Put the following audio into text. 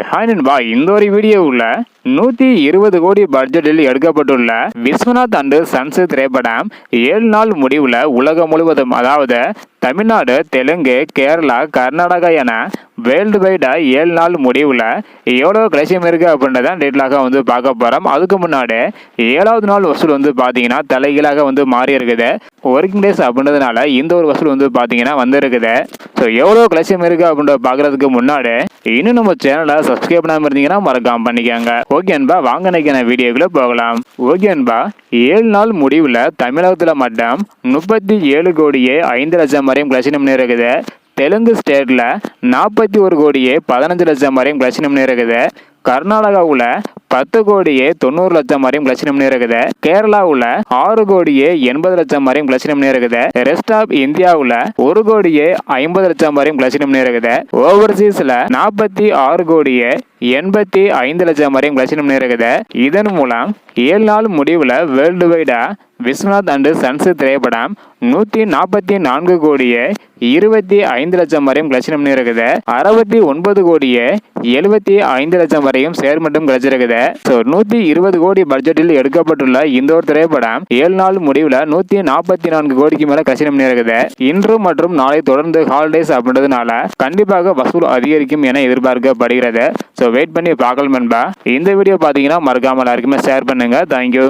Hi நண்பா, இந்த ஒரு வீடியோவில் 120 கோடி பட்ஜெட்டில் எடுக்கப்பட்டுள்ள விஸ்வநாத் அண்ட் சன்ஸ் திரைப்படம் 7 நாள் முடிவில் உலகம் முழுவதும், அதாவது தமிழ்நாடு, தெலுங்கு, கேரளா, கர்நாடகா என வேர்ல்டு வைடா 7 நாள் முடிவில் எவ்வளோ கலெக்ஷன் இருக்கு அப்படின்றத டீட்டெயிலாக பார்க்க போகிறோம். அதுக்கு முன்னாடி 7வது நாள் வசூல் பார்த்தீங்கன்னா தலைகீழாக மாறி இருக்குது. ஒர்க்கிங் டேஸ் அப்படின்றதுனால இந்த ஒரு வசூல் பார்த்தீங்கன்னா இருக்குது. ஸோ எவ்வளோ கலெக்ஷன் இருக்கு அப்படின்றத பார்க்கறதுக்கு முன்னாடி இன்னும் நம்ம சேனலை சப்ஸ்கிரைப் பண்ணாமல் இருந்தீங்கன்னா மறக்காம பண்ணிக்கோங்க. ஓகே அன்பா, வாங்க நினைக்கிற வீடியோக்குள்ள போகலாம். ஓகே அன்பா, 7 நாள் முடிவில் தமிழகத்தில் மட்டும் 37 கோடியே 5 லட்சம் வரையும் கலெக்ஷன் இருக்குது. தெலுங்கு ஸ்டேட்ல 41 கோடியே 15 லட்சம் வரையும் கலெக்ஷன் இருக்குது. கர்நாடகாவில் 10 கோடியே 90 லட்சம் வரையும் கலெக்ஷன் இருக்குது. கேரளாவில் 6 கோடியே 80 லட்சம் வரையும் கலெக்ஷன் இருக்குது. ரெஸ்ட் ஆஃப் இந்தியாவில் 1 கோடியே 50 லட்சம் வரையும் கலெக்ஷன் இருக்குது. ஓவர்சீஸ்ல 46 கோடியே 85 லட்சம் வரையும் கலெக்ஷன் இருக்குது. இதன் மூலம் 7 நாள் முடிவில் வேர்ல்டு வைடா விஸ்வநாத் அண்ட் சன்ஸ் திரைப்படம் 144 கோடியே 25 லட்சம் வரையும் கலெக்ஷன் இருக்குது. 69 கோடியே 75 லட்சம் வரையும் ஷேர் மட்டும் கிடைச்சிருக்குது. 120 கோடி பட்ஜெட்டில் எடுக்கப்பட்டுள்ள இந்த ஒரு திரைப்படம் 7 நாள் முடிவில் 144 கோடிக்கு மேல கலெக்ஷன் இருக்குது. இன்று மற்றும் நாளை தொடர்ந்து ஹாலிடேஸ் அப்படின்றதுனால கண்டிப்பாக வசூல் அதிகரிக்கும் என எதிர்பார்க்கப்படுகிறது. வெயிட் பண்ணி பார்க்கலாம் நண்பா. இந்த வீடியோ பார்த்தீங்கன்னா மறக்காம எல்லாருக்குமே ஷேர் பண்ணுங்க. தேங்க்யூ.